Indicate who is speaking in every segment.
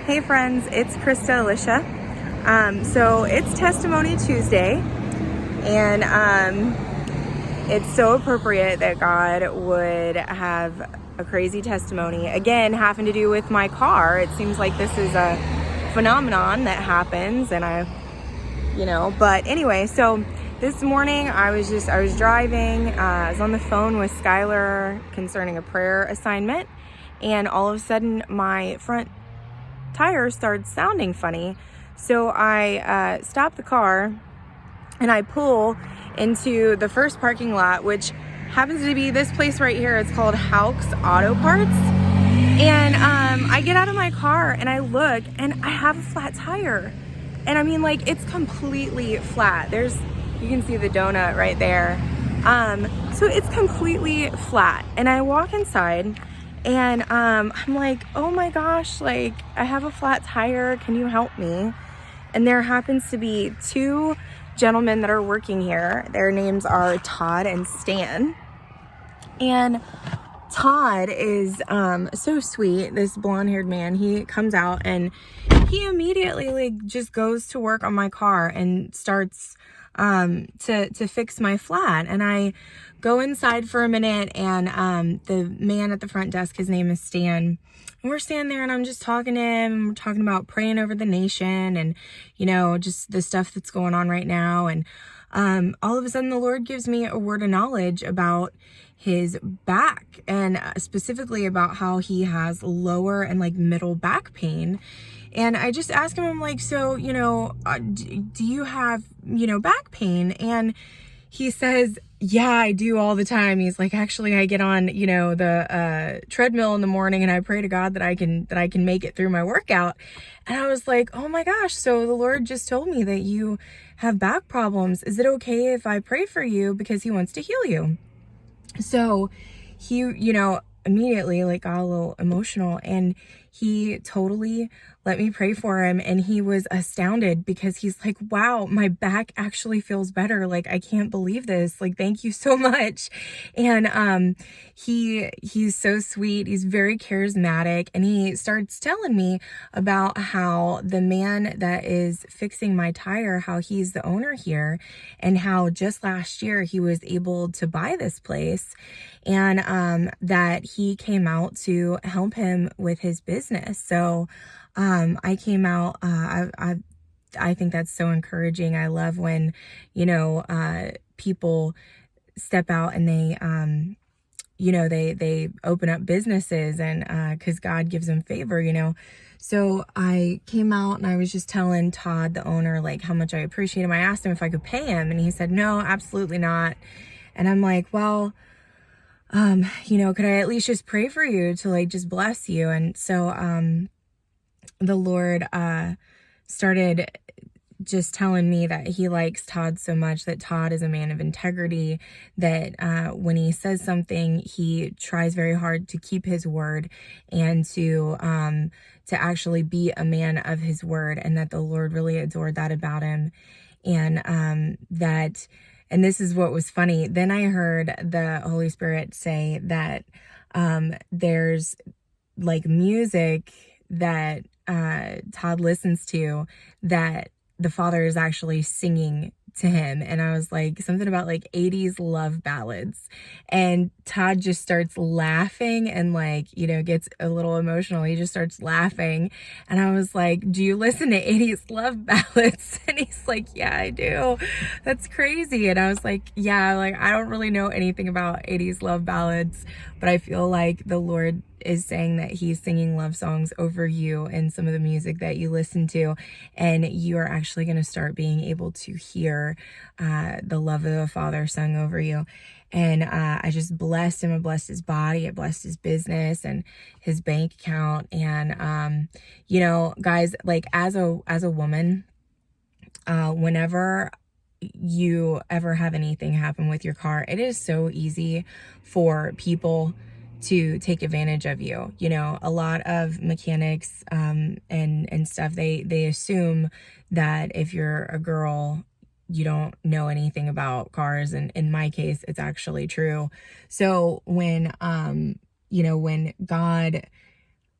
Speaker 1: Hey friends, it's Krista Alicia. So it's Testimony Tuesday, and it's so appropriate that God would have a crazy testimony. Again, having to do with my car. It seems like this is a phenomenon that happens, and but anyway, so this morning I was driving, I was on the phone with Skylar concerning a prayer assignment, and all of a sudden my front tire started sounding funny. So I stop the car and I pull into the first parking lot, which happens to be this place right here. It's called Houck's Auto Parts. And I get out of my car and I look and I have a flat tire. And I mean, like, it's completely flat. You can see the donut right there. So it's completely flat. And I walk inside and I'm like, oh my gosh, like, I have a flat tire. Can you help me? And there happens to be two gentlemen that are working here. Their names are Todd and Stan. And Todd is so sweet, this blonde-haired man. He comes out and he immediately just goes to work on my car and starts to fix my flat. And I go inside for a minute, and the man at the front desk, his name is Stan, and we're standing there and I'm just talking to him, and we're talking about praying over the nation and just the stuff that's going on right now. And all of a sudden the Lord gives me a word of knowledge about his back, and specifically about how he has lower and middle back pain. And I just asked him, I'm like, so, do you have, back pain? And he says, yeah, I do all the time. He's like, actually, I get on, the treadmill in the morning and I pray to God that I can make it through my workout. And I was like, oh my gosh. So the Lord just told me that you have back problems. Is it okay if I pray for you? Because he wants to heal you. So he, immediately got a little emotional, and he totally let me pray for him. And he was astounded because he's like, wow, my back actually feels better. Like, I can't believe this. Like, thank you so much. And he's so sweet. He's very charismatic. And he starts telling me about how the man that is fixing my tire, how he's the owner here, and how just last year he was able to buy this place, and that he came out to help him with his business. So I came out. I think that's so encouraging. I love when people step out and they open up businesses, and because God gives them favor. So I came out and I was just telling Todd, the owner, how much I appreciate him. I asked him if I could pay him, and he said, no, absolutely not. And I'm like, well, could I at least just pray for you to just bless you? And so the Lord started just telling me that he likes Todd so much, that Todd is a man of integrity, that when he says something, he tries very hard to keep his word, and to actually be a man of his word, and that the Lord really adored that about him. And and this is what was funny. Then I heard the Holy Spirit say that there's music that Todd listens to, that the Father is actually singing to him. And I was like, something about 80s love ballads. And Todd just starts laughing and gets a little emotional. He just starts laughing. And I was like, do you listen to 80s love ballads? And he's like, yeah, I do. That's crazy. And I was like, yeah, I don't really know anything about 80s love ballads, but I feel like the Lord is saying that he's singing love songs over you and some of the music that you listen to, and you are actually going to start being able to hear the love of the Father sung over you. And I just blessed him. I blessed his body. I blessed his business and his bank account. And guys, as a woman, whenever you ever have anything happen with your car, it is so easy for people to take advantage of you. A lot of mechanics and stuff, they assume that if you're a girl, you don't know anything about cars, and in my case, it's actually true. So when God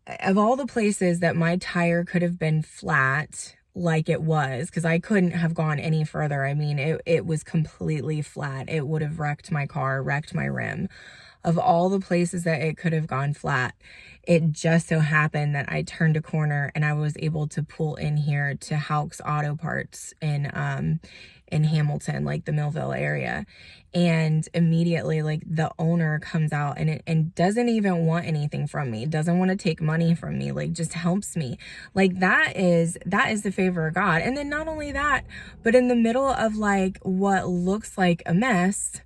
Speaker 1: of all the places that my tire could have been flat like it was, because I couldn't have gone any further. I mean, it was completely flat. It would have wrecked my car, wrecked my rim. Of all the places that it could have gone flat, it just so happened that I turned a corner and I was able to pull in here to Houck's Auto Parts in Hamilton, like the Millville area. And immediately, like, the owner comes out and doesn't even want anything from me, doesn't want to take money from me, like, just helps me. Like, that is the favor of God. And then not only that, but in the middle of like what looks like a mess,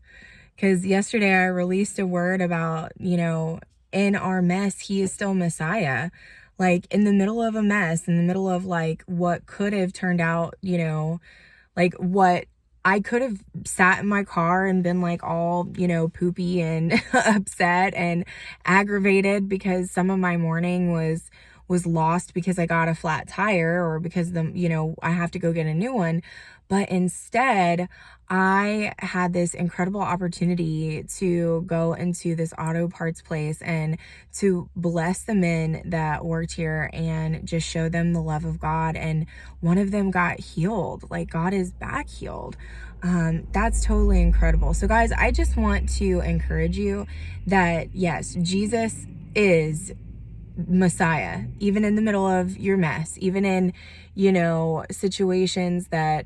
Speaker 1: because yesterday I released a word about, in our mess, he is still Messiah. Like, in the middle of a mess, in the middle of like what could have turned out, like what I could have sat in my car and been like all, poopy and upset and aggravated because some of my morning was lost because I got a flat tire or because I have to go get a new one. But instead, I had this incredible opportunity to go into this auto parts place and to bless the men that worked here and just show them the love of God. And one of them got healed. Like, God is back healed. That's totally incredible. So guys, I just want to encourage you that yes, Jesus is Messiah, even in the middle of your mess, even in, situations that,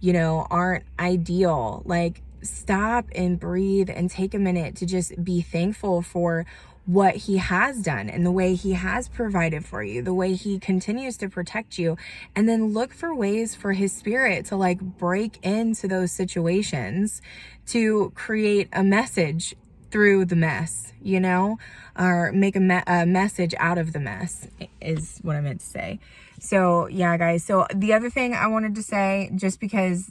Speaker 1: aren't ideal. Like, stop and breathe and take a minute to just be thankful for what he has done and the way he has provided for you, the way he continues to protect you, and then look for ways for his spirit to like break into those situations to create a message through the mess, or make a message out of the mess is what I meant to say. So yeah, guys. So the other thing I wanted to say, just because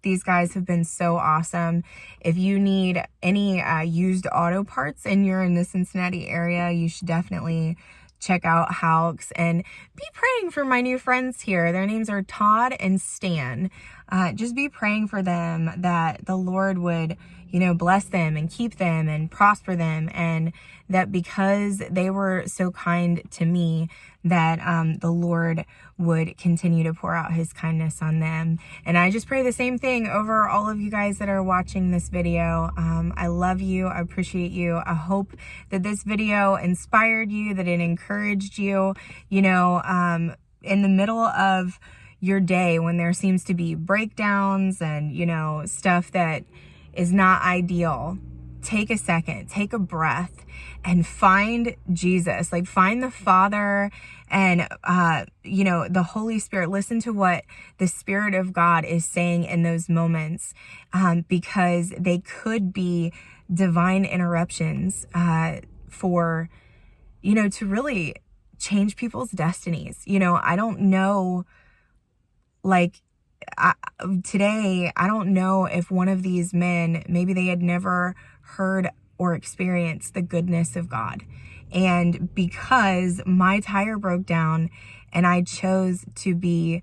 Speaker 1: these guys have been so awesome, if you need any used auto parts and you're in the Cincinnati area, you should definitely check out Houck's and be praying for my new friends here. Their names are Todd and Stan. Just be praying for them that the Lord would, bless them and keep them and prosper them, and that because they were so kind to me, that the Lord would continue to pour out his kindness on them. And I just pray the same thing over all of you guys that are watching this video. I love you. I appreciate you. I hope that this video inspired you, that it encouraged you, in the middle of your day when there seems to be breakdowns and, stuff that is not ideal. Take a second, take a breath, and find Jesus. Like, find the Father and, the Holy Spirit. Listen to what the Spirit of God is saying in those moments, because they could be divine interruptions for, to really change people's destinies. I don't know, like, today, I don't know if one of these men, maybe they had never heard or experienced the goodness of God. And because my tire broke down and I chose to be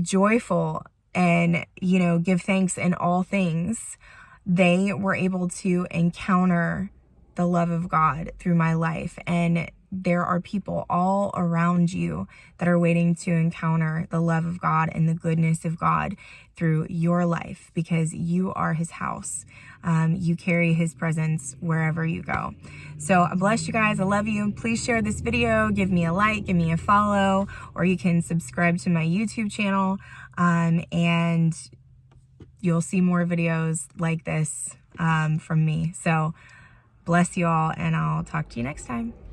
Speaker 1: joyful and, give thanks in all things, they were able to encounter the love of God through my life. And there are people all around you that are waiting to encounter the love of God and the goodness of God through your life, because you are his house. You carry his presence wherever you go. So I bless you guys. I love you. Please share this video. Give me a like, give me a follow, or you can subscribe to my YouTube channel. And you'll see more videos like this from me. So bless you all, and I'll talk to you next time.